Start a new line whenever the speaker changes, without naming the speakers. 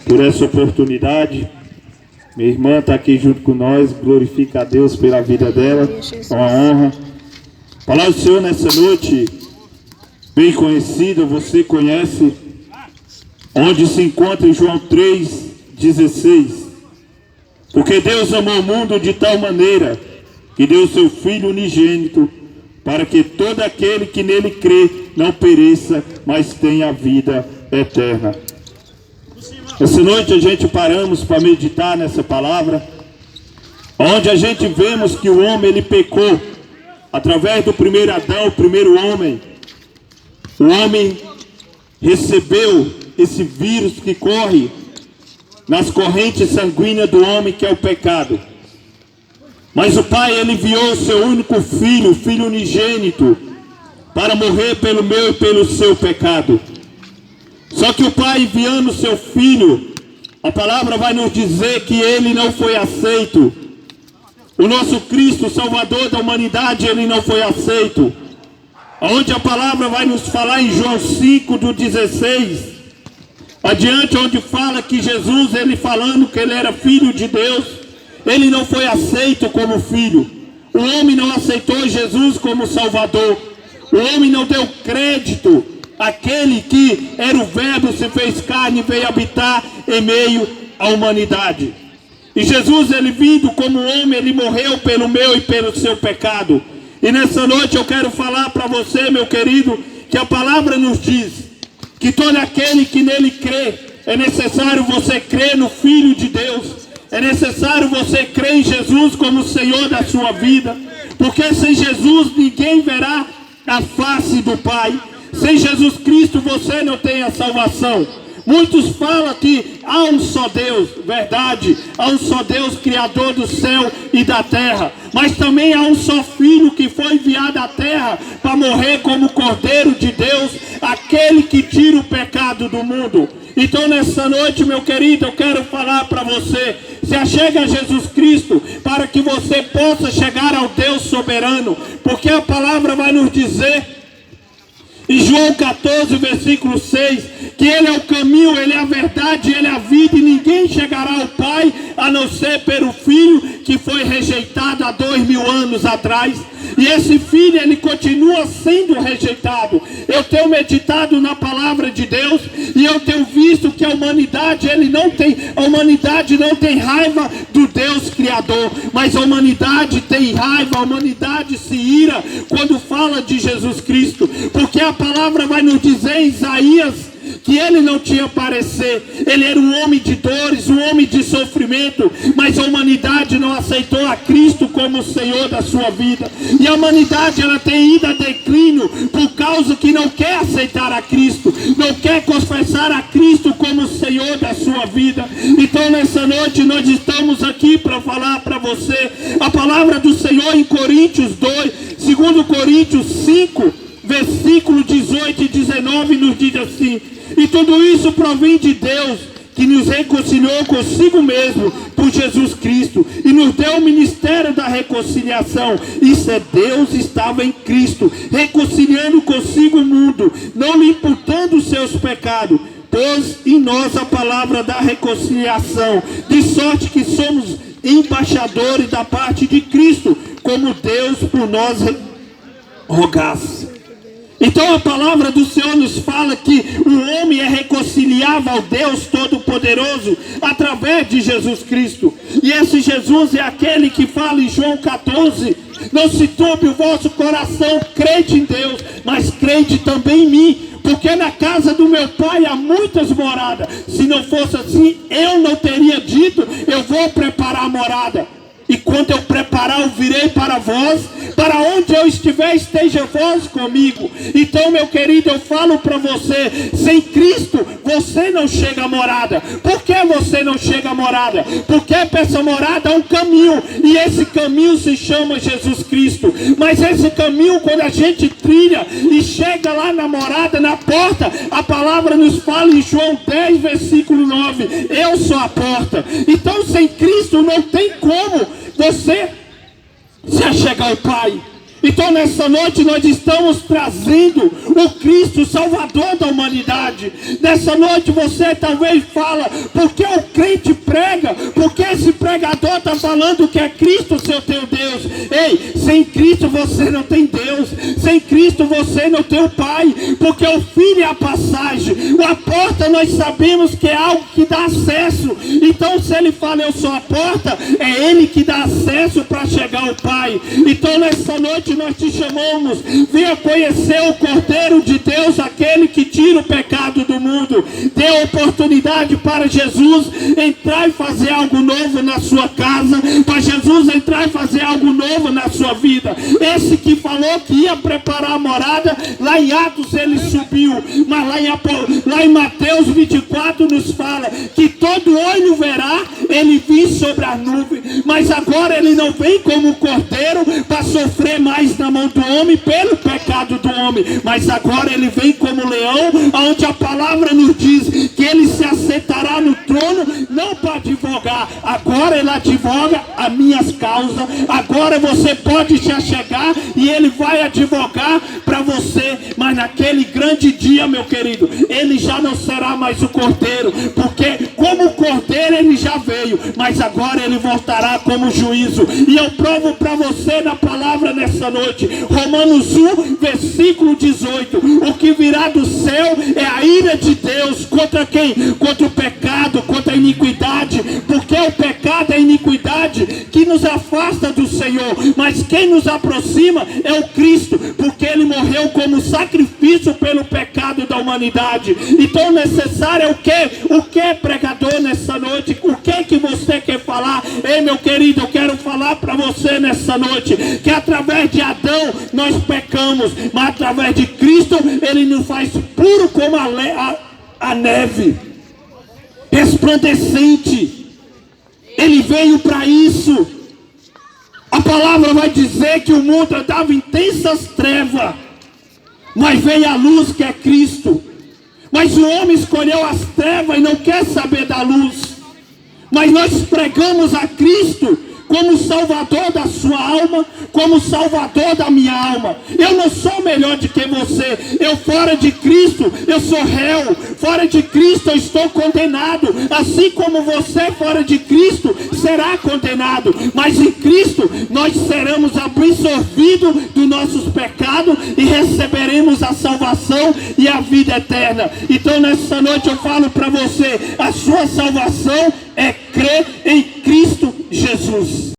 por essa oportunidade. Minha irmã está aqui junto com nós, glorifica a Deus pela vida dela, é uma honra. A palavra do Senhor nessa noite, bem conhecida, você conhece, onde se encontra em João 3,16. Porque Deus amou o mundo de tal maneira que deu o seu Filho unigênito, para que todo aquele que nele crê não pereça, mas tenha a vida eterna. Essa noite a gente paramos para meditar nessa palavra, onde a gente vemos que o homem ele pecou, através do primeiro Adão, o primeiro homem. O homem recebeu esse vírus que corre nas correntes sanguíneas do homem, que é o pecado. Mas o Pai, ele enviou o seu único filho, o Filho unigênito, para morrer pelo meu e pelo seu pecado. Só que o Pai, enviando o seu Filho, a palavra vai nos dizer que ele não foi aceito. O nosso Cristo, Salvador da humanidade, ele não foi aceito. Onde a palavra vai nos falar em João 5, do 16, adiante, onde fala que Jesus, ele falando que ele era Filho de Deus, ele não foi aceito como filho. O homem não aceitou Jesus como Salvador. O homem não deu crédito àquele que era o Verbo, se fez carne e veio habitar em meio à humanidade. E Jesus, ele vindo como homem, ele morreu pelo meu e pelo seu pecado. E nessa noite eu quero falar para você, meu querido, que a palavra nos diz que todo aquele que nele crê, é necessário você crer no Filho de Deus. É necessário você crer em Jesus como Senhor da sua vida, porque sem Jesus ninguém verá a face do Pai. Sem Jesus Cristo você não tem a salvação. Muitos falam que há um só Deus, verdade, há um só Deus, Criador do céu e da terra, mas também há um só Filho que foi enviado à terra para morrer como Cordeiro de Deus, aquele que tira o pecado do mundo. Então nessa noite, meu querido, eu quero falar para você, se achega a Jesus Cristo, para que você possa chegar ao Deus soberano, porque a palavra vai nos dizer, em João 14, versículo 6, que ele é o caminho, ele é a verdade, ele é a vida, e ninguém chegará ao Pai, a não ser pelo Filho, que foi rejeitado há 2000 anos atrás. E esse Filho, ele continua sendo rejeitado. Eu tenho meditado na palavra de Deus, e eu tenho visto que a humanidade não tem raiva do Deus Criador, mas a humanidade tem raiva, a humanidade se ira quando fala de Jesus Cristo, porque a palavra vai nos dizer em Isaías que ele não tinha parecer, ele era um homem de dores, um homem de sofrimento, mas a humanidade não aceitou a Cristo como Senhor da sua vida, e a humanidade ela tem ido a declínio, por causa que não quer aceitar a Cristo, não quer confessar a Cristo como Senhor da sua vida. Então nessa noite nós estamos aqui para falar para você, a palavra do Senhor em Coríntios 2, 2 Coríntios 5, versículo 18 e 19 nos diz assim: e tudo isso provém de Deus, que nos reconciliou consigo mesmo por Jesus Cristo e nos deu o ministério da reconciliação. Isso é, Deus estava em Cristo, reconciliando consigo o mundo, não lhe imputando os seus pecados, pôs em nós a palavra da reconciliação, de sorte que somos embaixadores da parte de Cristo, como Deus por nós rogasse. Então a palavra do Senhor nos fala que o homem é reconciliável ao Deus Todo-Poderoso através de Jesus Cristo. E esse Jesus é aquele que fala em João 14: não se turbe o vosso coração, crede em Deus, mas crede também em mim, porque na casa do meu Pai há muitas moradas. Se não fosse assim, eu não teria dito, eu vou preparar a morada. E quando eu preparar, eu virei para vós, para onde eu estiver, esteja vós comigo. Então, meu querido, eu falo para você, sem Cristo, você não chega à morada. Por que você não chega à morada? Porque para essa morada é um caminho, e esse caminho se chama Jesus Cristo. Mas esse caminho, quando a gente trilha e chega lá na morada, na porta, a palavra nos fala em João 10, versículo 9, eu sou a porta. Então, sem Cristo não tem como você se achegar ao Pai. Então nessa noite nós estamos trazendo o Cristo Salvador da humanidade. Nessa noite você talvez fala, porque o crente prega, porque esse pregador está falando que é Cristo seu teu Deus. Ei, sem Cristo você não tem Deus, sem Cristo você não tem o Pai, porque o Filho é a passagem, a porta nós sabemos que é algo que dá acesso. Então se ele fala eu sou a porta, é ele que dá acesso para chegar ao Pai. Então nessa noite nós te chamamos, venha conhecer o Cordeiro de Deus, aquele que tira o pecado do mundo. Dê oportunidade para Jesus entrar e fazer algo novo na sua casa, para Jesus entrar e fazer algo novo na sua vida. Esse que falou que ia preparar a morada, lá em Atos ele subiu, mas lá em Mateus 24 nos fala que todo olho verá ele vir sobre a nuvem. Mas agora ele não vem como cordeiro para sofrer mais na mão do homem pelo pecado do homem, mas agora ele vem como leão, onde a palavra nos diz que ele se assentará no trono, não para advogar, agora ele advoga as minhas causas. Agora você pode se achegar e ele vai advogar para você. Mas naquele grande dia, meu querido, ele já não será mais o cordeiro, porque como cordeiro ele já veio, mas agora ele voltará como juízo. E eu provo para você na palavra nessa noite, Romanos 1, versículo 18, o que virá do céu é a ira de Deus. Contra quem? Contra o pecado, contra a iniquidade, porque o pecado é a iniquidade que nos afasta do Senhor, mas quem nos aproxima é o Cristo, porque ele morreu como sacrifício pelo pecado da humanidade. Então necessário é o que? O que, pregador, nessa noite? O que você quer falar? Ei, meu querido, eu quero falar para você nessa noite, que através de Adão nós pecamos, mas através de Cristo ele nos faz puro como a neve, resplandecente. Ele veio para isso. A palavra vai dizer que o mundo andava em intensas trevas, mas veio a luz, que é Cristo. Mas o homem escolheu as trevas e não quer saber da luz. Mas nós pregamos a Cristo como salvador da sua alma, como salvador da minha alma. Eu não sou melhor do que você. Eu fora de Cristo, eu sou réu. Fora de Cristo eu estou condenado. Assim como você fora de Cristo será condenado. Mas em Cristo nós seremos absorvidos dos nossos pecados e receberemos a salvação e a vida eterna. Então nessa noite eu falo para você, a sua salvação é crer em Cristo Jesus.